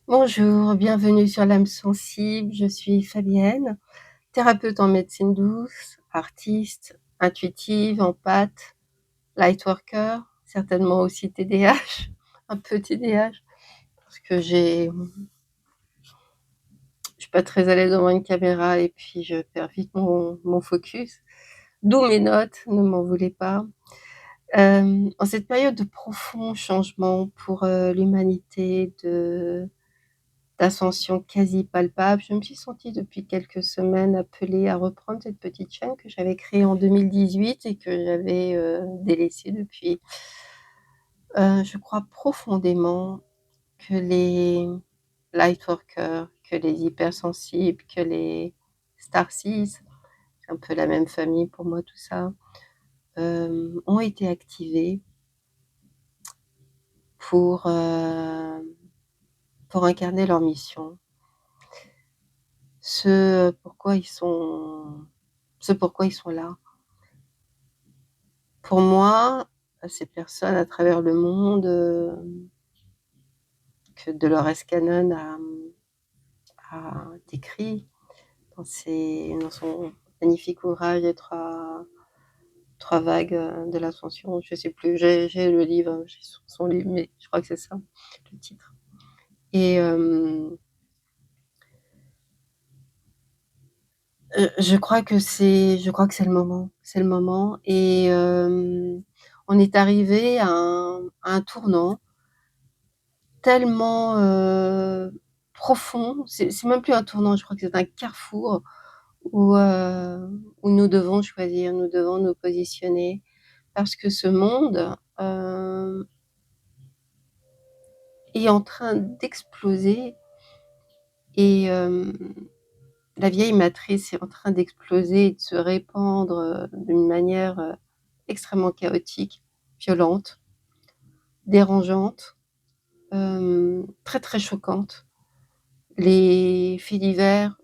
Bonjour, bienvenue sur l'âme sensible. Je suis Fabienne, thérapeute en médecine douce, artiste, intuitive, empathe, lightworker, certainement aussi TDAH, un peu TDAH, parce que je suis pas très à l'aise devant une caméra et puis je perds vite mon focus. D'où mes notes, ne m'en voulez pas. En cette période de profond changement pour l'humanité, d'ascension quasi palpable, je me suis sentie depuis quelques semaines appelée à reprendre cette petite chaîne que j'avais créée en 2018 et que j'avais délaissée depuis. Je crois profondément que les lightworkers, que les hypersensibles, que les starseeds, c'est un peu la même famille pour moi tout ça, ont été activés pour, pour incarner leur mission. Ce pourquoi ils sont ce pourquoi ils sont là. Pour moi, ces personnes à travers le monde, que Dolores Cannon a décrit dans son magnifique ouvrage «Les trois vagues, de l'ascension», je sais plus, j'ai le livre, j'ai son livre, mais je crois que c'est ça, le titre. Et je crois que c'est le moment et on est arrivé à un tournant tellement, profond, c'est même plus un tournant, je crois que c'est un carrefour où nous devons choisir, nous devons nous positionner parce que ce monde, est en train d'exploser et la vieille matrice est en train d'exploser et de se répandre, d'une manière, extrêmement chaotique, violente, dérangeante, très, très choquante. Les faits divers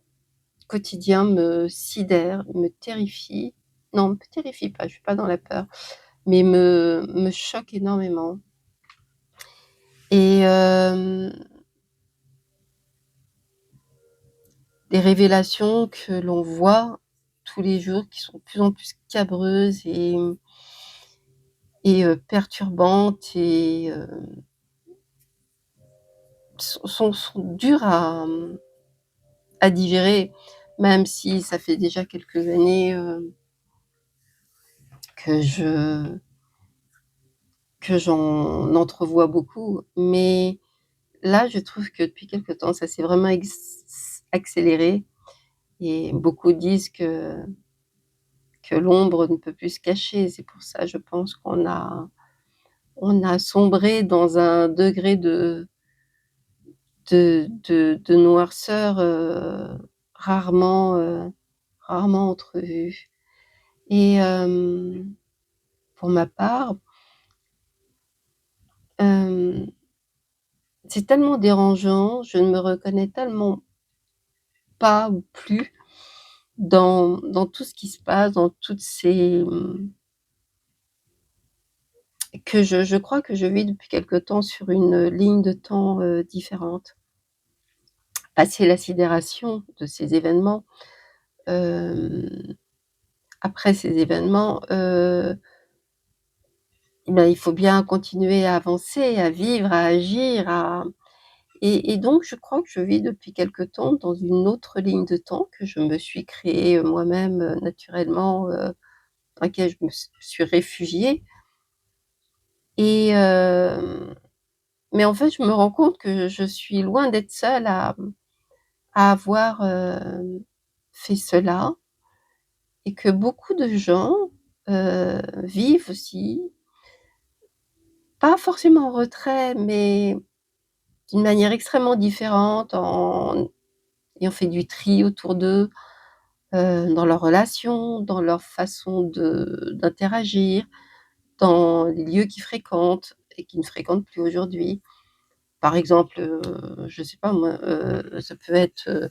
quotidiens me sidèrent, me terrifient. Non, me terrifient pas, je suis pas dans la peur, mais me choquent énormément et des révélations que l'on voit tous les jours qui sont de plus en plus cabreuses et perturbantes et sont dures à digérer, même si ça fait déjà quelques années, que je que j'en entrevois beaucoup. Mais là, je trouve que depuis quelque temps, ça s'est vraiment accéléré et beaucoup disent que l'ombre ne peut plus se cacher. C'est pour ça, je pense on a sombré dans un degré de noirceur, rarement entrevu et pour ma part, hem, c'est tellement dérangeant, je ne me reconnais tellement pas ou plus dans tout ce qui se passe, dans toutes ces, que je crois que je vis depuis quelque temps sur une ligne de temps, différente. Passer la sidération de ces événements, hem, après ces événements, ben, il faut bien continuer à avancer, à vivre, à agir, à et donc je crois que je vis depuis quelque temps dans une autre ligne de temps que je me suis créée, moi-même, naturellement, dans laquelle je me suis réfugiée et mais en fait, je me rends compte que je suis loin d'être seule à avoir, fait cela et que beaucoup de gens, vivent aussi, pas forcément en retrait, mais d'une manière extrêmement différente, en ayant fait du tri autour d'eux, dans leurs relations, dans leur façon d'interagir, dans les lieux qu'ils fréquentent et qu'ils ne fréquentent plus aujourd'hui. Par exemple, je sais pas moi, ça peut être,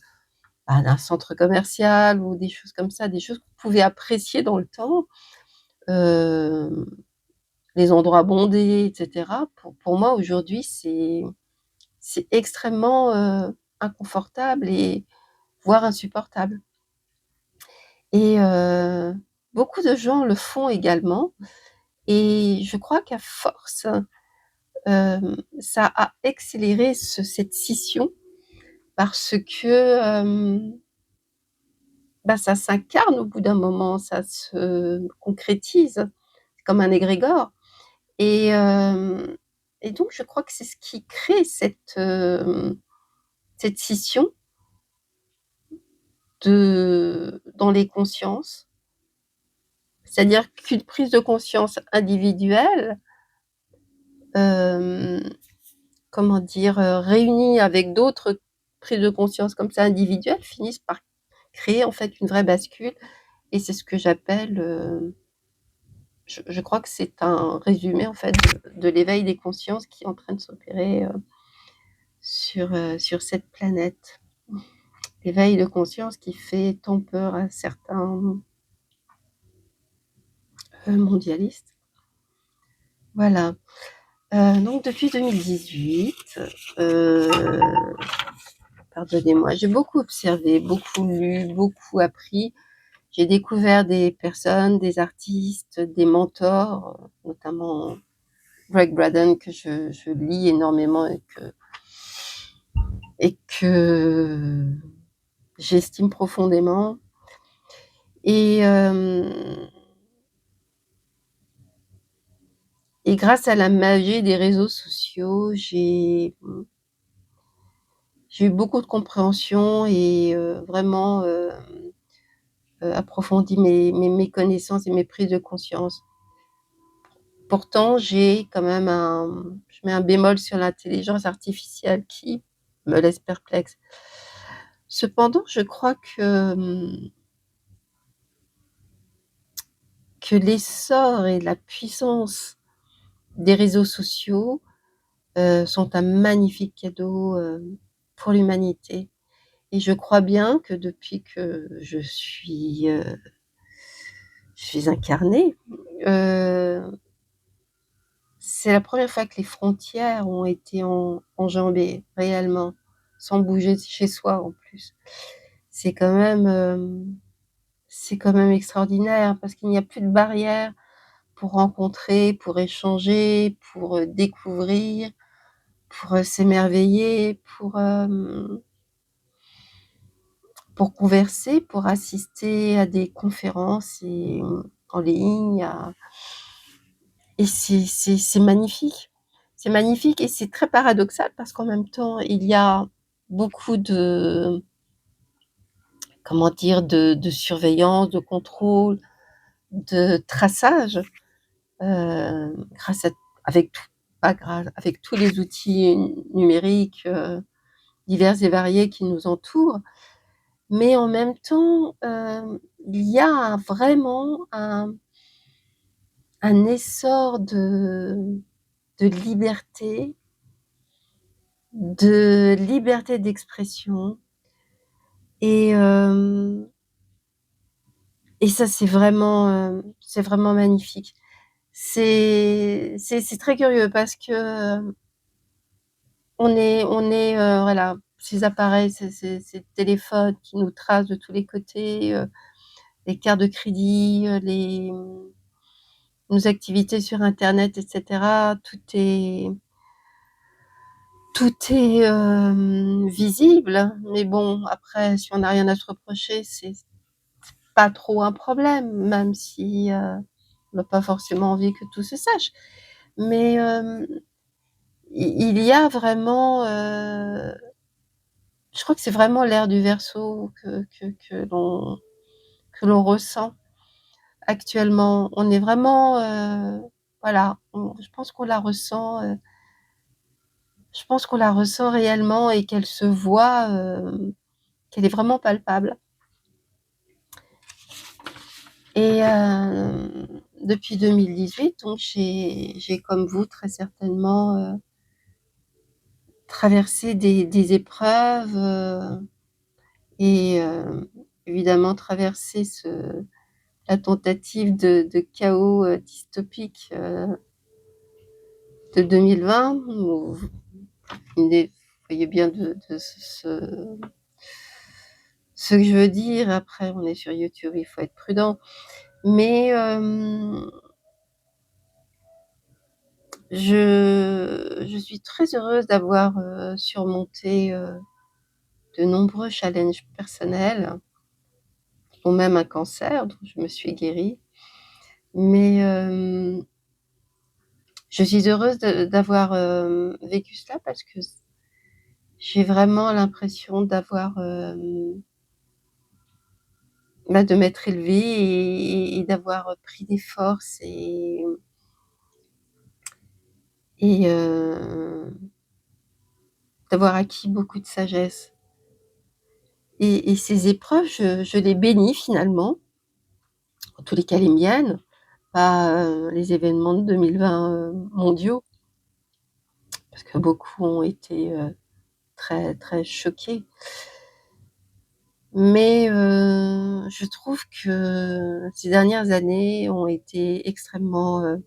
un centre commercial ou des choses comme ça, des choses qu'on pouvait apprécier dans le temps, hem, les endroits bondés et cetera. Pour moi aujourd'hui, c'est extrêmement, inconfortable et voire insupportable et beaucoup de gens le font également et je crois qu'à force, ça a accéléré cette scission parce que, bah, ça s'incarne au bout d'un moment, ça se concrétise comme un égrégore et donc je crois que c'est ce qui crée cette scission dans les consciences. C'est-à-dire qu'une prise de conscience individuelle, hem, comment dire? Réunie avec d'autres prises de conscience comme ça individuelles, finissent par créer en fait une vraie bascule et c'est ce que j'appelle, je crois que c'est un résumé en fait de l'éveil des consciences qui est en train de s'opérer, sur cette planète. L'éveil de conscience qui fait tant peur à certains, mondialistes. Voilà, donc depuis 2018, heu, pardonnez-moi, j'ai beaucoup observé, beaucoup lu, beaucoup appris. J'ai découvert des personnes, des artistes, des mentors, notamment Greg Braden que je lis énormément et que j'estime profondément et grâce à la magie des réseaux sociaux, j'ai eu beaucoup de compréhension et vraiment, approfondi mes connaissances et mes prises de conscience. Pourtant, j'ai quand même je mets un bémol sur l'intelligence artificielle qui me laisse perplexe. Cependant, je crois que l'essor et la puissance des réseaux sociaux, sont un magnifique cadeau, pour l'humanité et je crois bien que depuis que je suis incarnée, heu, c'est la première fois que les frontières ont été enjambées réellement, sans bouger de chez soi en plus. C'est quand même, c'est quand même extraordinaire parce qu'il n'y a plus de barrières pour rencontrer, pour échanger, pour, découvrir, pour, s'émerveiller, pour converser, pour assister à des conférences et en ligne, et c'est magnifique. C'est magnifique et c'est très paradoxal parce qu'en même temps, il y a beaucoup de comment dire? De surveillance, de contrôle, de traçage, grâce à avec tout pas grâce avec tous les outils numériques, divers et variés qui nous entourent. Mais en même temps, il y a vraiment un essor de liberté d'expression et ça c'est vraiment magnifique. C'est très curieux parce que, voilà, ces appareils, ces téléphones qui nous tracent de tous les côtés, les cartes de crédit, nos activités sur internet et cetera, tout est, visible. Mais bon, après, si on n'a rien à se reprocher, c'est pas trop un problème, même si, on n'a pas forcément envie que tout se sache. Mais, il y a vraiment, je crois que c'est vraiment l'ère du Verseau que l'on ressent actuellement. On est vraiment, voilà, je pense qu'on la ressent réellement et qu'elle se voit, qu'elle est vraiment palpable et depuis 2018 donc j'ai comme vous très certainement, traversé des épreuves, et évidemment traversé la tentative de chaos, dystopique, de 2020 où une des voyez bien de ce que je veux dire. Après, on est sur YouTube, il faut être prudent. Mais, je suis très heureuse d'avoir, surmonté, de nombreux challenges personnels, dont même un cancer dont je me suis guérie. Mais, je suis heureuse d'avoir, vécu cela parce que j'ai vraiment l'impression d'avoir, bah, de m'être élevée et d'avoir pris des forces et d'avoir acquis beaucoup de sagesse. Et ces épreuves, je les bénis finalement, en tous les cas les miennes, pas, les événements de 2020, mondiaux, parce que beaucoup ont été, très, très choqués. Mais, je trouve que ces dernières années ont été extrêmement,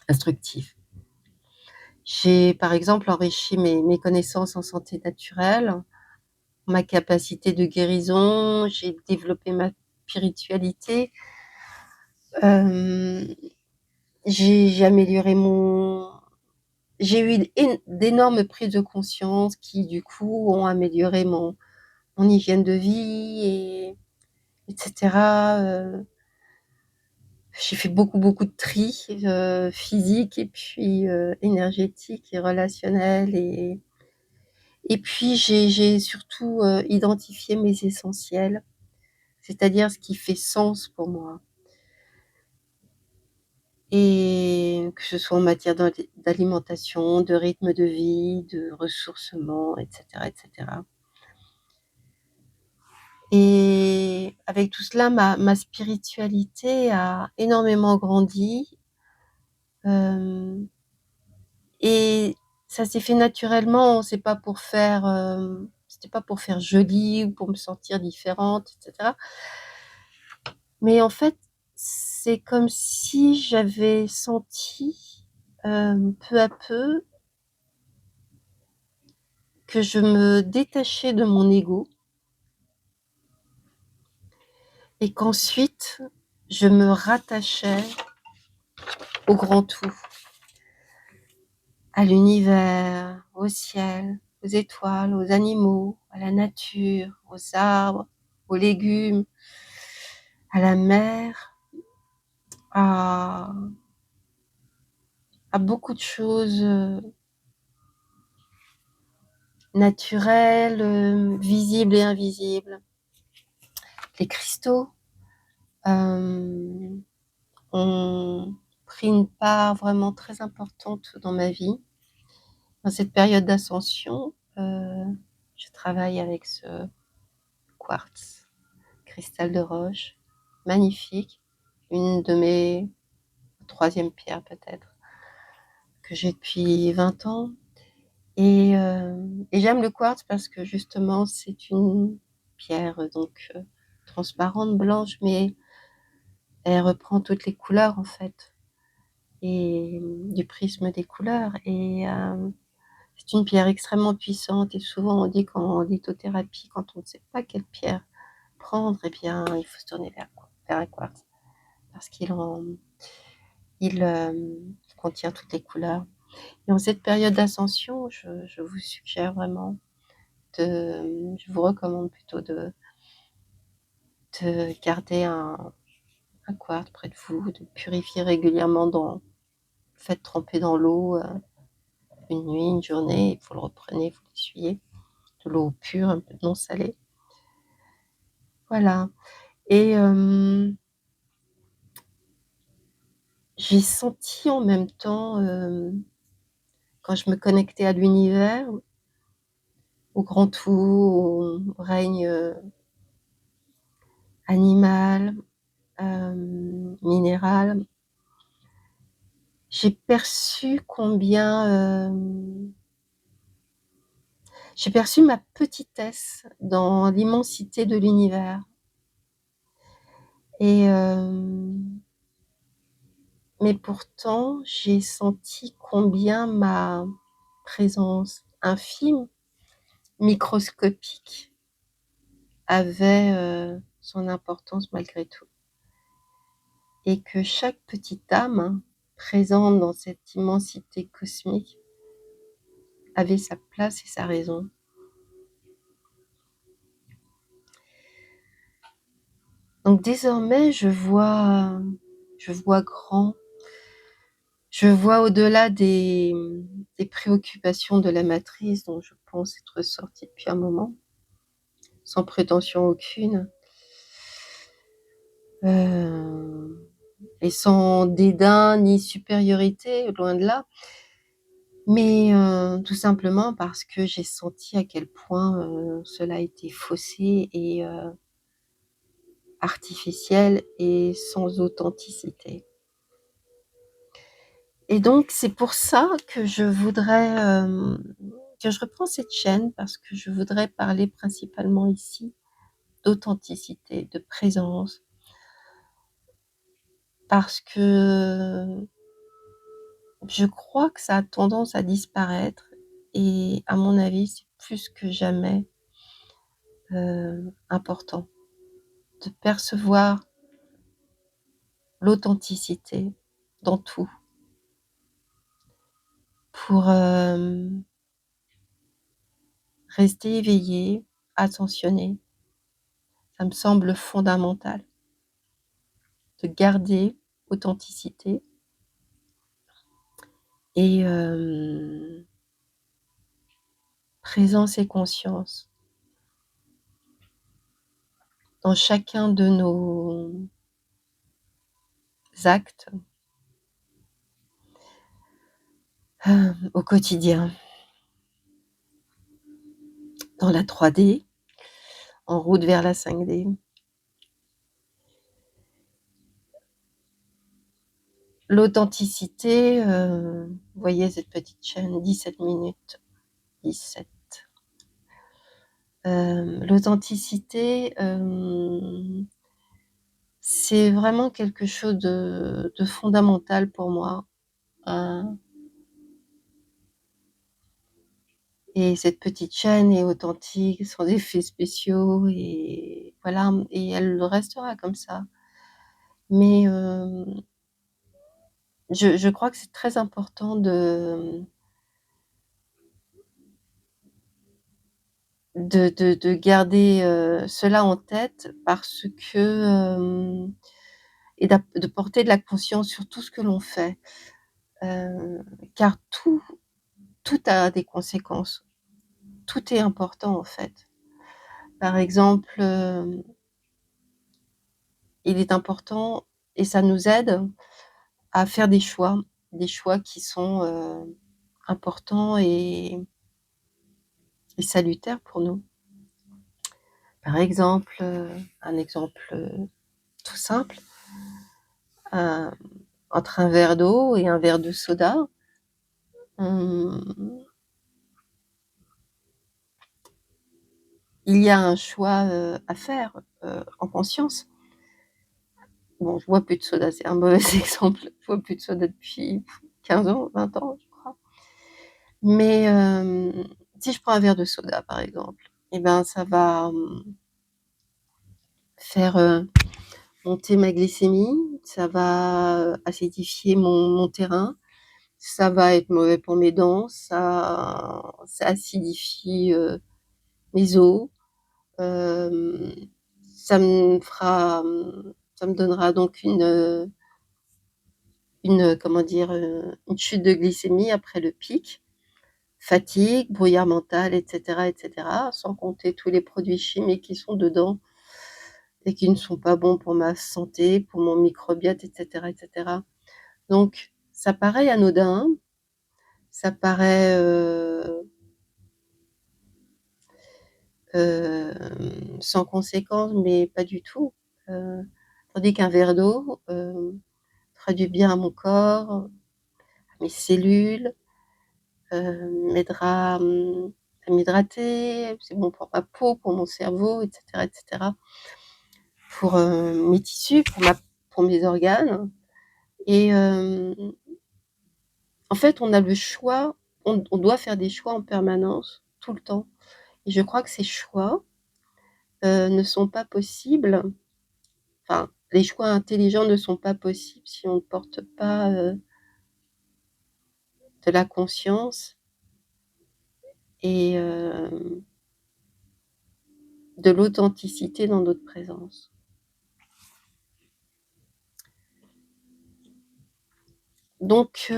instructives. J'ai par exemple enrichi mes connaissances en santé naturelle, ma capacité de guérison, j'ai développé ma spiritualité, hem, j'ai amélioré mon j'ai eu d'énormes prises de conscience qui du coup ont amélioré mon hygiène de vie et cetera, j'ai fait beaucoup, beaucoup de tri, physique et puis, énergétique et relationnel et puis j'ai surtout, identifié mes essentiels, c'est-à-dire ce qui fait sens pour moi et que ce soit en matière d'alimentation, de rythme de vie, de ressourcement et cetera et cetera. Et avec tout cela, ma spiritualité a énormément grandi, hem et ça s'est fait naturellement. C'était pas pour faire joli ou pour me sentir différente et cetera. Mais en fait, c'est comme si j'avais senti, peu à peu, que je me détachais de mon ego et qu'ensuite je me rattachais au grand tout, à l'univers, au ciel, aux étoiles, aux animaux, à la nature, aux arbres, aux légumes, à la mer, à beaucoup de choses, naturelles, visibles et invisibles. Les cristaux, hem, ont pris une part vraiment très importante dans ma vie. Dans cette période d'ascension, je travaille avec ce quartz, cristal de roche, magnifique, une de mes 3e pierres peut-être, que j'ai depuis 20 ans et j'aime le quartz parce que justement c'est une pierre, donc transparente, blanche, mais elle reprend toutes les couleurs en fait et du prisme des couleurs c'est une pierre extrêmement puissante et souvent on dit qu'en lithothérapie, quand on ne sait pas quelle pierre prendre et bien, il faut se tourner vers un quartz parce il contient toutes les couleurs et en cette période d'ascension, je vous suggère vraiment je vous recommande plutôt de garder un quartz près de vous, de purifier régulièrement faites tremper dans l'eau, une nuit, une journée et vous le reprenez, vous l'essuyez. De l'eau pure, un peu non salée. Voilà et j'ai senti en même temps, quand je me connectais à l'univers, au grand tout, au règne, animal, minéral, j'ai perçu combien, j'ai perçu ma petitesse dans l'immensité de l'univers et mais pourtant j'ai senti combien ma présence, infime, microscopique, avait son importance malgré tout. Et que chaque petite âme présente dans cette immensité cosmique avait sa place et sa raison. Donc désormais, je vois grand, je vois au-delà des préoccupations de la matrice dont je pense être sortie depuis un moment, sans prétention aucune, et sans dédain ni supériorité, loin de là, mais tout simplement parce que j'ai senti à quel point cela était faussé et artificiel et sans authenticité. Et donc c'est pour ça que je voudrais que je reprends cette chaîne, parce que je voudrais parler principalement ici d'authenticité, de présence, parce que je crois que ça a tendance à disparaître et à mon avis, c'est plus que jamais important de percevoir l'authenticité dans tout pour rester éveillé, attentionné. Ça me semble fondamental de garder authenticité et présence et conscience dans chacun de nos actes au quotidien, dans la 3D, en route vers la 5D. L'authenticité, vous voyez cette petite chaîne, 17 minutes, 17. L'authenticité, c'est vraiment quelque chose de fondamental pour moi. Et cette petite chaîne est authentique, sans effets spéciaux, et voilà, et elle le restera comme ça. Mais je crois que c'est très important de garder cela en tête, parce que et de porter de la conscience sur tout ce que l'on fait, car tout a des conséquences. Tout est important en fait. Par exemple, il est important, et ça nous aide à faire des choix qui sont importants et salutaires pour nous. Par exemple, un exemple tout simple, entre un verre d'eau et un verre de soda, il y a un choix à faire en conscience. Bon, je bois plus de soda, c'est un mauvais exemple. Je bois plus de soda depuis 15 ans, 20 ans, je crois. Mais si je prends un verre de soda, par exemple, et ben ça va faire monter ma glycémie, ça va acidifier mon terrain, ça va être mauvais pour mes dents, ça acidifie mes os, ça me donnera donc comment dire, une chute de glycémie après le pic, fatigue, brouillard mental, et cetera, sans compter tous les produits chimiques qui sont dedans et qui ne sont pas bons pour ma santé, pour mon microbiote, et cetera. Donc ça paraît anodin, ça paraît sans conséquence, mais pas du tout. Tandis qu'un verre d'eau fera du bien à mon corps, à mes cellules, m'aidera à m'hydrater, c'est bon pour ma peau, pour mon cerveau, et cetera, pour mes tissus, pour mes organes. Et en fait, on a le choix on doit faire des choix en permanence, tout le temps et je crois que ces choix, ne sont pas possibles, enfin, les choix intelligents ne sont pas possibles si on ne porte pas, de la conscience et de l'authenticité dans notre présence. Donc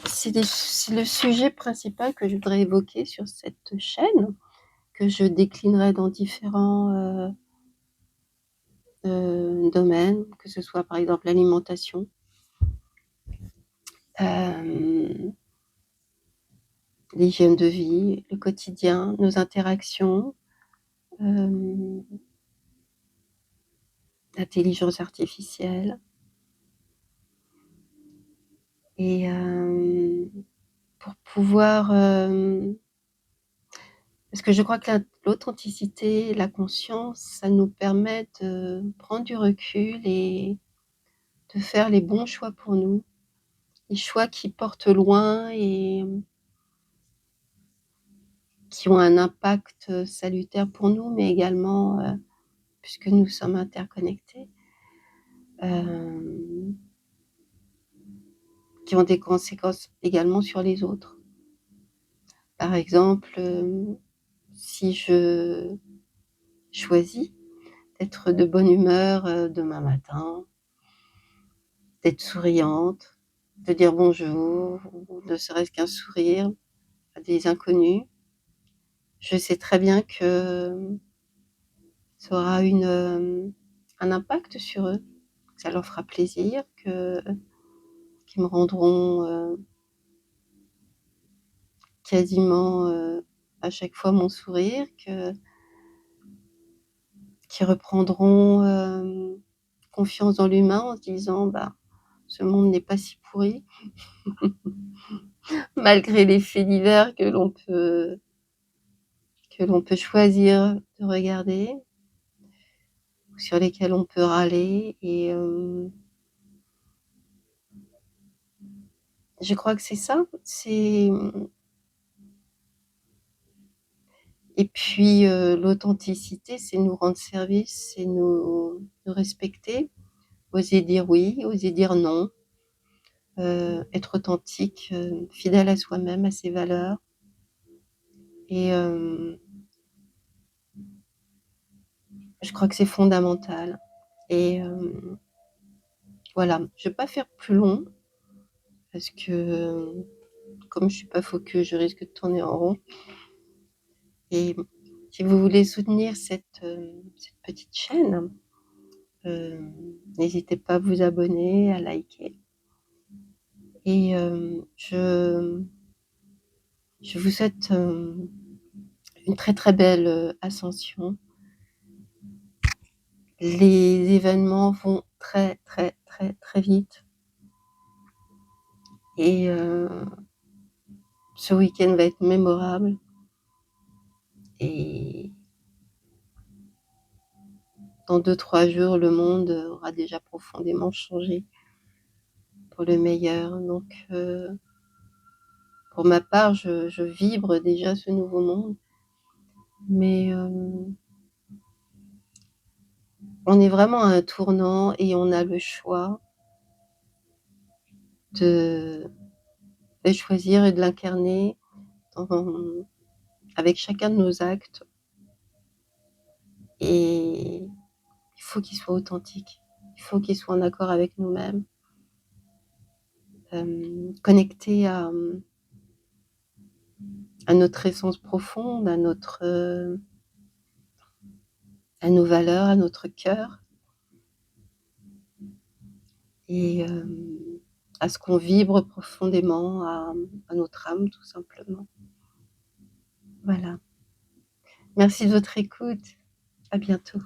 c'est le sujet principal que je voudrais évoquer sur cette chaîne, que je déclinerai dans différents, domaines, que ce soit par exemple l'alimentation, hem, l'hygiène de vie, le quotidien, nos interactions, hem, l'intelligence artificielle et pour pouvoir, parce que je crois que l'authenticité, la conscience, ça nous permet de prendre du recul et de faire les bons choix pour nous, les choix qui portent loin et qui ont un impact, salutaire pour nous, mais également, puisque nous sommes interconnectés, hem, qui ont des conséquences également sur les autres. Par exemple, si je choisis d'être de bonne humeur, demain matin, d'être souriante, de dire bonjour ou ne serait-ce qu'un sourire à des inconnus, je sais très bien que ça aura un impact sur eux, que ça leur fera plaisir, qu'ils me rendront, quasiment, à chaque fois mon sourire, qu'ils reprendront, confiance dans l'humain en se disant: «Bah, ce monde n'est pas si pourri», malgré les faits divers que l'on peut choisir de regarder, sur lesquels on peut râler et je crois que c'est ça, et puis, l'authenticité, c'est nous rendre service, c'est nous respecter, oser dire oui, oser dire non, être authentique, fidèle à soi-même, à ses valeurs et je crois que c'est fondamental et voilà. Je vais pas faire plus long parce que, comme je suis pas focus, je risque de tourner en rond et si vous voulez soutenir cette petite chaîne, n'hésitez pas à vous abonner, à liker et je vous souhaite, une très, très belle, ascension. Les événements vont très, très, très, très vite et ce week-end va être mémorable et dans 2-3 jours, le monde aura déjà profondément changé pour le meilleur. Donc pour ma part, je vibre déjà ce nouveau monde, mais on est vraiment à un tournant et on a le choix de de choisir et de l'incarner dans avec chacun de nos actes et il faut qu'il soit authentique. Il faut qu'il soit en accord avec nous-mêmes, connecté à notre essence profonde, à nos valeurs, à notre cœur et à ce qu'on vibre profondément, à notre âme tout simplement. Voilà. Merci de votre écoute. À bientôt.